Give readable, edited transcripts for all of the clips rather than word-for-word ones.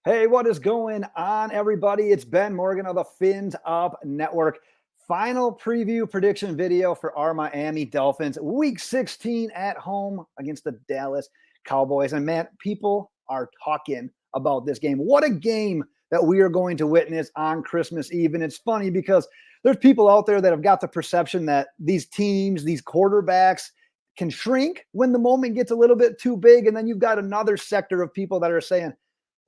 Hey, what is going on, everybody? It's Ben Morgan of the Fins Up Network. Final preview prediction video for our Miami Dolphins. Week 16 at home against the Dallas Cowboys. And man, people are talking about this game. What a game that we are going to witness on Christmas Eve. And it's funny because there's people out there that have got the perception that these teams, these quarterbacks, can shrink when the moment gets a little bit too big. And then you've got another sector of people that are saying,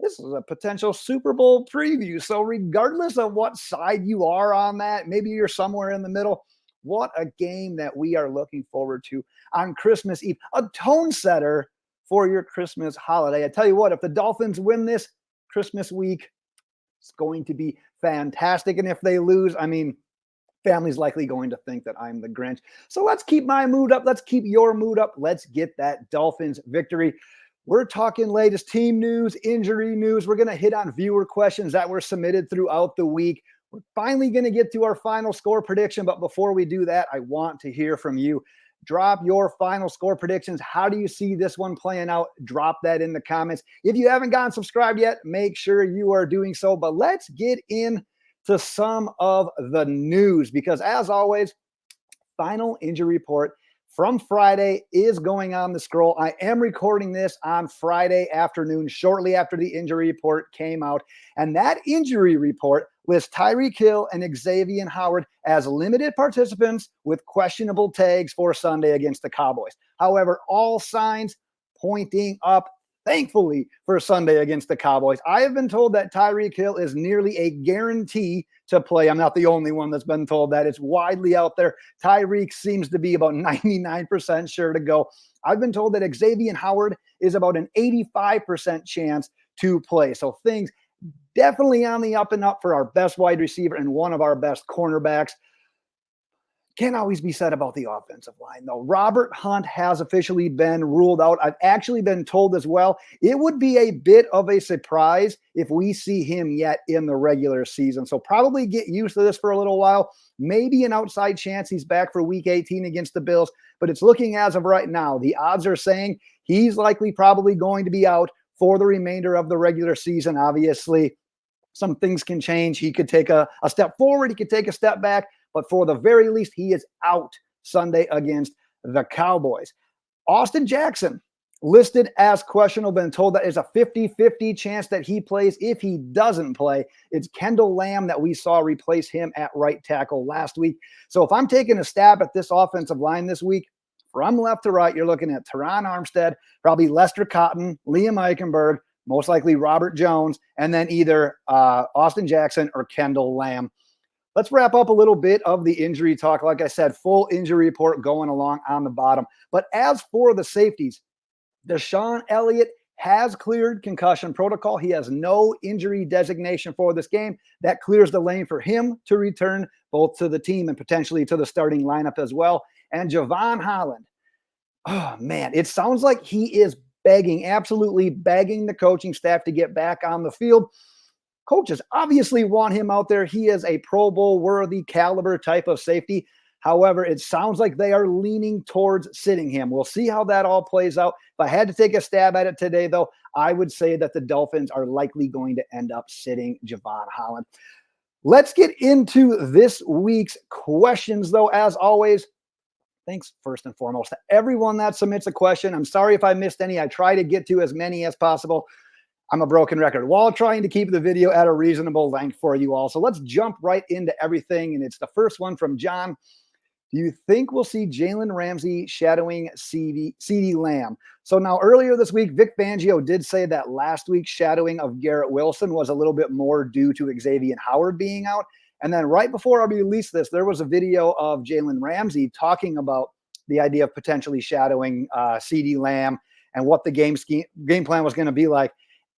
this is a potential Super Bowl preview. So, regardless of what side you are on that, maybe you're somewhere in the middle. What a game that we are looking forward to on Christmas Eve. A tone setter for your Christmas holiday. I tell you what, if the Dolphins win this Christmas week, it's going to be fantastic. And if they lose, I mean, family's likely going to think that I'm the Grinch. So let's keep my mood up. Let's keep your mood up. Let's get that Dolphins victory. We're talking latest team news, injury news. We're going to hit on viewer questions that were submitted throughout the week. We're finally going to get to our final score prediction. But before we do that, I want to hear from you. Drop your final score predictions. How do you see this one playing out? Drop that in the comments. If you haven't gotten subscribed yet, make sure you are doing so. But let's get into some of the news because, as always, final injury report from Friday is going on the scroll. I am recording this on Friday afternoon, shortly after the injury report came out. And that injury report lists Tyreek Hill and Xavier Howard as limited participants with questionable tags for Sunday against the Cowboys. However, all signs pointing up, thankfully, for Sunday against the Cowboys. I have been told that Tyreek Hill is nearly a guarantee to play. I'm not the only one that's been told that. It's widely out there. Tyreek seems to be about 99% sure to go. I've been told that Xavier Howard is about an 85% chance to play. So things definitely on the up and up for our best wide receiver and one of our best cornerbacks. Can't always be said about the offensive line, though. Robert Hunt has officially been ruled out. I've actually been told as well, it would be a bit of a surprise if we see him yet in the regular season. So probably get used to this for a little while. Maybe an outside chance he's back for week 18 against the Bills. But it's looking as of right now, the odds are saying he's likely probably going to be out for the remainder of the regular season. Obviously, some things can change. He could take a step forward. He could take a step back. But for the very least, he is out Sunday against the Cowboys. Austin Jackson, listed as questionable, been told that is a 50-50 chance that he plays. If he doesn't play, it's Kendall Lamb that we saw replace him at right tackle last week. So if I'm taking a stab at this offensive line this week, from left to right, you're looking at Teron Armstead, probably Lester Cotton, Liam Eichenberg, most likely Robert Jones, and then either Austin Jackson or Kendall Lamb. Let's wrap up a little bit of the injury talk. Like I said, full injury report going along on the bottom. But as for the safeties, Deshaun Elliott has cleared concussion protocol. He has no injury designation for this game. That clears the lane for him to return both to the team and potentially to the starting lineup as well. And Javon Holland, oh man, it sounds like he is begging, absolutely begging the coaching staff to get back on the field. Coaches obviously want him out there. He is a Pro Bowl worthy caliber type of safety. However, it sounds like they are leaning towards sitting him. We'll see how that all plays out. If I had to take a stab at it today, though, I would say that the Dolphins are likely going to end up sitting Javon Holland. Let's get into this week's questions, though. As always, thanks first and foremost to everyone that submits a question. I'm sorry if I missed any. I try to get to as many as possible. I'm a broken record while trying to keep the video at a reasonable length for you all. So let's jump right into everything. And it's the first one from John. Do you think we'll see Jalen Ramsey shadowing CeeDee Lamb? So now earlier this week, Vic Fangio did say that last week's shadowing of Garrett Wilson was a little bit more due to Xavier Howard being out. And then right before I released this, there was a video of Jalen Ramsey talking about the idea of potentially shadowing CeeDee Lamb and what the game plan was going to be like.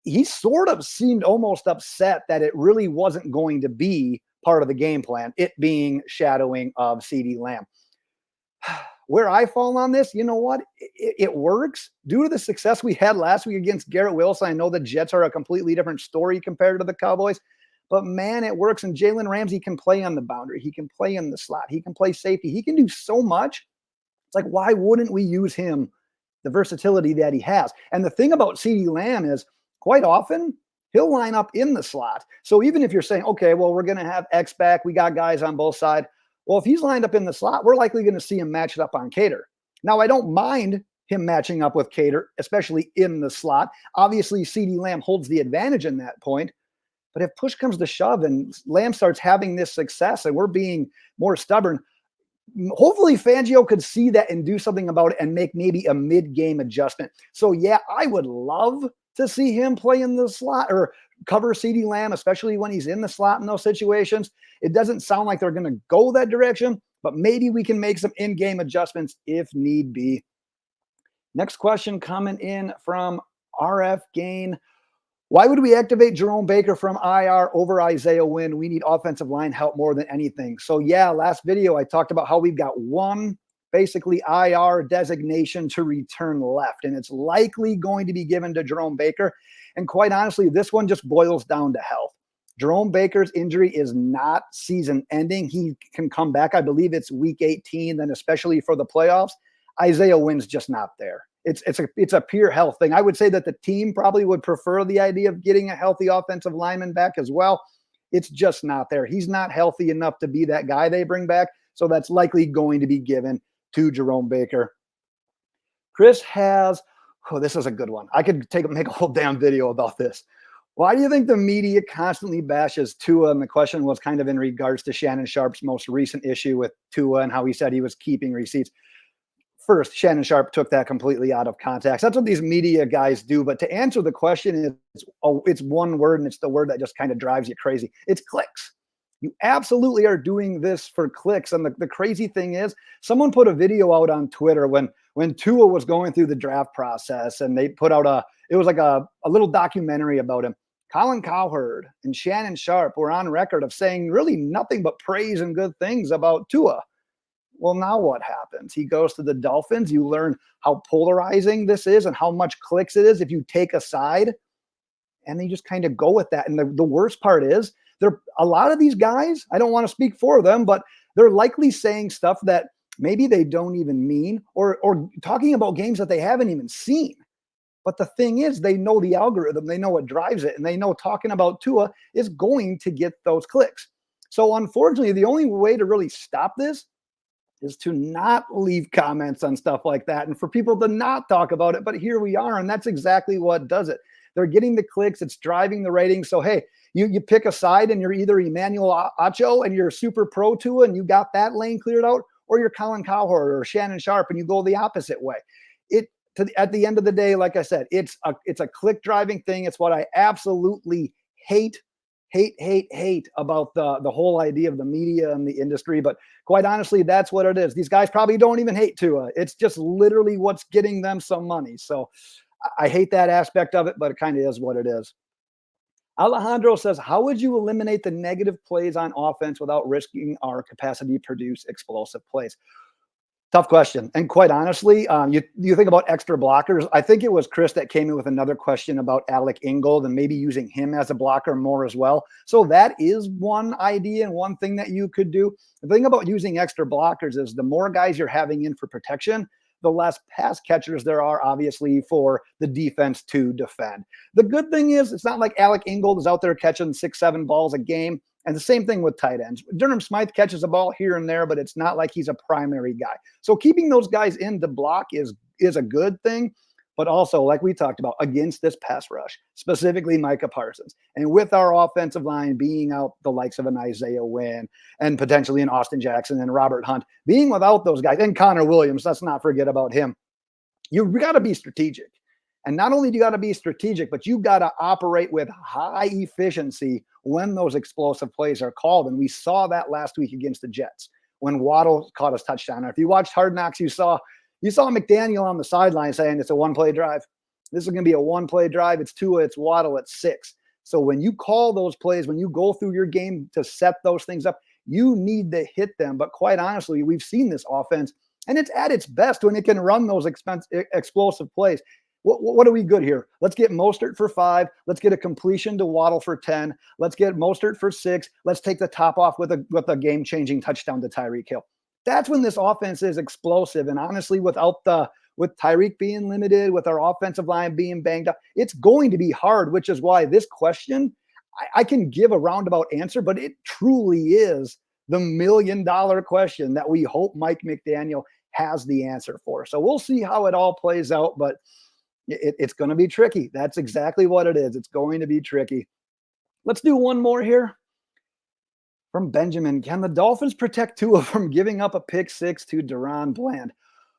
He sort of seemed almost upset that it really wasn't going to be part of the game plan, it being shadowing of CeeDee Lamb. Where I fall on this, you know what? It works. Due to the success we had last week against Garrett Wilson, I know the Jets are a completely different story compared to the Cowboys, but man, it works. And Jalen Ramsey can play on the boundary. He can play in the slot. He can play safety. He can do so much. It's like, why wouldn't we use him, the versatility that he has? And the thing about CeeDee Lamb is, quite often, he'll line up in the slot. So even if you're saying, okay, well, we're going to have X back, we got guys on both sides. Well, if he's lined up in the slot, we're likely going to see him matched up on Cater. Now, I don't mind him matching up with Cater, especially in the slot. Obviously, CeeDee Lamb holds the advantage in that point. But if push comes to shove and Lamb starts having this success and we're being more stubborn, hopefully Fangio could see that and do something about it and make maybe a mid-game adjustment. So, yeah, I would love to see him play in the slot or cover CeeDee Lamb, especially when he's in the slot in those situations. It doesn't sound like they're going to go that direction, but maybe we can make some in-game adjustments if need be. Next question coming in from RF Gain. Why would we activate Jerome Baker from IR over Isaiah Wynn? We need offensive line help more than anything. So, yeah, last video I talked about how we've got one basically IR designation to return left, and it's likely going to be given to Jerome Baker. And quite honestly, this one just boils down to health. Jerome Baker's injury is not season ending. He can come back. I believe it's week 18, then especially for the playoffs. Isaiah Wynn's just not there. It's a pure health thing. I would say that the team probably would prefer the idea of getting a healthy offensive lineman back as well. It's just not there. He's not healthy enough to be that guy they bring back. So that's likely going to be given to Jerome Baker. Chris has, this is a good one. I could make a whole damn video about this. Why do you think the media constantly bashes Tua? And the question was kind of in regards to Shannon Sharp's most recent issue with Tua and how he said he was keeping receipts. First, Shannon Sharp took that completely out of context. That's what these media guys do. But to answer the question, it's one word, and it's the word that just kind of drives you crazy. It's clicks. You absolutely are doing this for clicks. And the crazy thing is, someone put a video out on Twitter when Tua was going through the draft process, and they put out it was like a little documentary about him. Colin Cowherd and Shannon Sharp were on record of saying really nothing but praise and good things about Tua. Well, now what happens? He goes to the Dolphins. You learn how polarizing this is and how much clicks it is if you take a side, and they just kind of go with that. And the worst part is, a lot of these guys, I don't want to speak for them, but they're likely saying stuff that maybe they don't even mean, or talking about games that they haven't even seen. But the thing is, they know the algorithm, they know what drives it, and they know talking about Tua is going to get those clicks. So unfortunately, the only way to really stop this is to not leave comments on stuff like that and for people to not talk about it. But here we are, and that's exactly what does it. They're getting the clicks. It's driving the ratings. So, hey, you pick a side and you're either Emmanuel Acho and you're super pro Tua and you got that lane cleared out, or you're Colin Cowherd or Shannon Sharp and you go the opposite way. At the end of the day, like I said, it's a click driving thing. It's what I absolutely hate about the whole idea of the media and the industry. But quite honestly, that's what it is. These guys probably don't even hate Tua. It's just literally what's getting them some money. So I hate that aspect of it, but it kind of is what it is. Alejandro says, how would you eliminate the negative plays on offense without risking our capacity to produce explosive plays? Tough question. And quite honestly, you think about extra blockers. I think it was Chris that came in with another question about Alec Ingold and maybe using him as a blocker more as well. So that is one idea and one thing that you could do. The thing about using extra blockers is the more guys you're having in for protection, the less pass catchers there are, obviously, for the defense to defend. The good thing is it's not like Alec Ingold is out there catching 6-7 balls a game. And the same thing with tight ends. Durham Smythe catches a ball here and there, but it's not like he's a primary guy. So keeping those guys in the block is a good thing, but also, like we talked about, against this pass rush, specifically Micah Parsons. And with our offensive line being out the likes of an Isaiah Wynn and potentially an Austin Jackson and Robert Hunt, being without those guys, and Connor Williams, let's not forget about him. You got to be strategic. And not only do you got to be strategic, but you got to operate with high efficiency when those explosive plays are called. And we saw that last week against the Jets when Waddle caught his touchdown. If you watched Hard Knocks, you saw McDaniel on the sideline saying it's a one-play drive. This is going to be a one-play drive. It's Tua, it's Waddle, it's 6. So when you call those plays, when you go through your game to set those things up, you need to hit them. But quite honestly, we've seen this offense, and it's at its best when it can run those explosive plays. What are we good here? Let's get Mostert for 5. Let's get a completion to Waddle for 10. Let's get Mostert for 6. Let's take the top off with a game-changing touchdown to Tyreek Hill. That's when this offense is explosive. And honestly, without the with Tyreek being limited, with our offensive line being banged up. It's going to be hard, which is why this question, I can give a roundabout answer, but it truly is the $1 million question that we hope Mike McDaniel has the answer for. So we'll see how it all plays out, but it's going to be tricky. That's exactly what it is. It's going to be tricky. Let's do one more here from Benjamin. Can the Dolphins protect Tua from giving up a pick six to Deron Bland?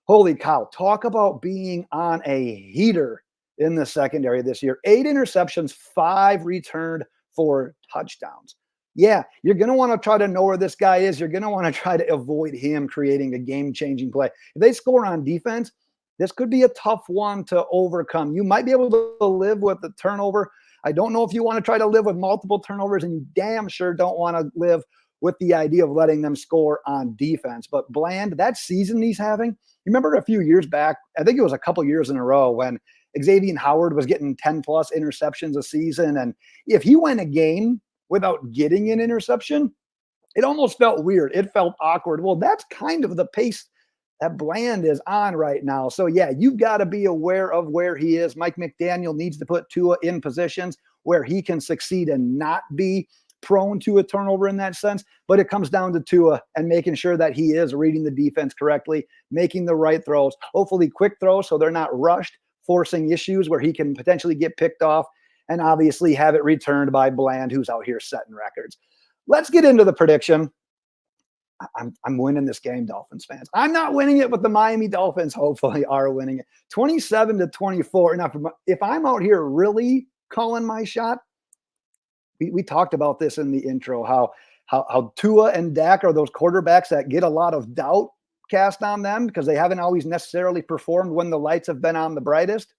Holy cow. Talk about being on a heater in the secondary this year. 8 interceptions, 5 returned for touchdowns. Yeah, you're going to want to try to know where this guy is. You're going to want to try to avoid him creating a game-changing play. If they score on defense, this could be a tough one to overcome. You might be able to live with the turnover. I don't know if you want to try to live with multiple turnovers, and you damn sure don't want to live with the idea of letting them score on defense. But Bland, that season he's having, you remember a few years back, I think it was a couple years in a row when Xavier Howard was getting 10-plus interceptions a season. And if he went a game without getting an interception, it almost felt weird. It felt awkward. Well, that's kind of the pace that Bland is on right now. So, yeah, you've got to be aware of where he is. Mike McDaniel needs to put Tua in positions where he can succeed and not be prone to a turnover in that sense. But it comes down to Tua and making sure that he is reading the defense correctly, making the right throws, hopefully quick throws so they're not rushed, forcing issues where he can potentially get picked off, and obviously have it returned by Bland, who's out here setting records. Let's get into the prediction. I'm winning this game, Dolphins fans. I'm not winning it, but the Miami Dolphins hopefully are winning it. 27-24. Now, if I'm out here really calling my shot, we talked about this in the intro, how Tua and Dak are those quarterbacks that get a lot of doubt cast on them because they haven't always necessarily performed when the lights have been on the brightest.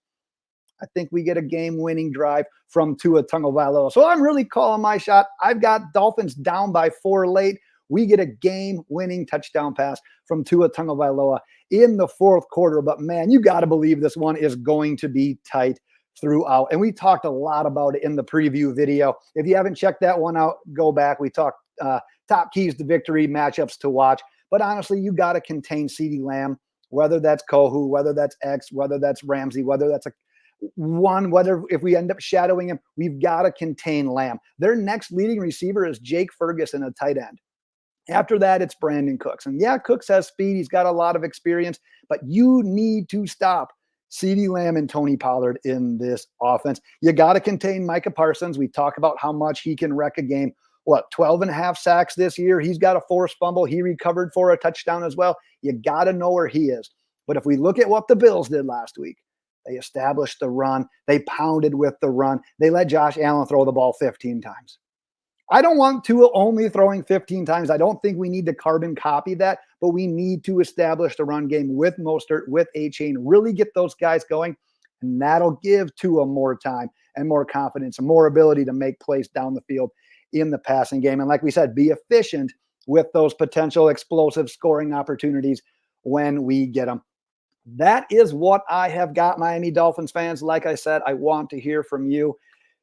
I think we get a game-winning drive from Tua Tagovailoa. So I'm really calling my shot. I've got Dolphins down by 4 late. We get a game-winning touchdown pass from Tua Tagovailoa in the fourth quarter. But, man, you got to believe this one is going to be tight throughout. And we talked a lot about it in the preview video. If you haven't checked that one out, go back. We talked top keys to victory, matchups to watch. But, honestly, you got to contain CeeDee Lamb, whether that's Kohu, whether that's X, whether that's Ramsey, whether that's whether if we end up shadowing him, we've got to contain Lamb. Their next leading receiver is Jake Ferguson, a tight end. After that, it's Brandon Cooks. And yeah, Cooks has speed. He's got a lot of experience, but you need to stop CeeDee Lamb and Tony Pollard in this offense. You got to contain Micah Parsons. We talk about how much he can wreck a game. 12 and a half sacks this year. He's got a forced fumble. He recovered for a touchdown as well. You got to know where he is. But if we look at what the Bills did last week, they established the run. They pounded with the run. They let Josh Allen throw the ball 15 times. I don't want Tua only throwing 15 times. I don't think we need to carbon copy that, but we need to establish the run game with Mostert, with A-Chain, really get those guys going, and that'll give Tua more time and more confidence and more ability to make plays down the field in the passing game. And like we said, be efficient with those potential explosive scoring opportunities when we get them. That is what I have got, Miami Dolphins fans. Like I said, I want to hear from you.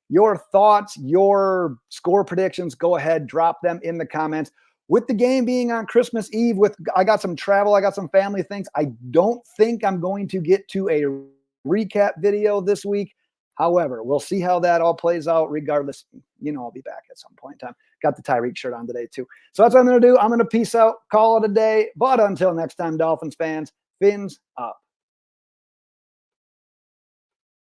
Your thoughts, your score predictions, go ahead, drop them in the comments. With the game being on Christmas Eve, I got some travel, I got some family things. I don't think I'm going to get to a recap video this week. However, we'll see how that all plays out. Regardless, I'll be back at some point in time. Got the Tyreek shirt on today too. So that's what I'm going to do. I'm going to peace out, call it a day. But until next time, Dolphins fans, fins up.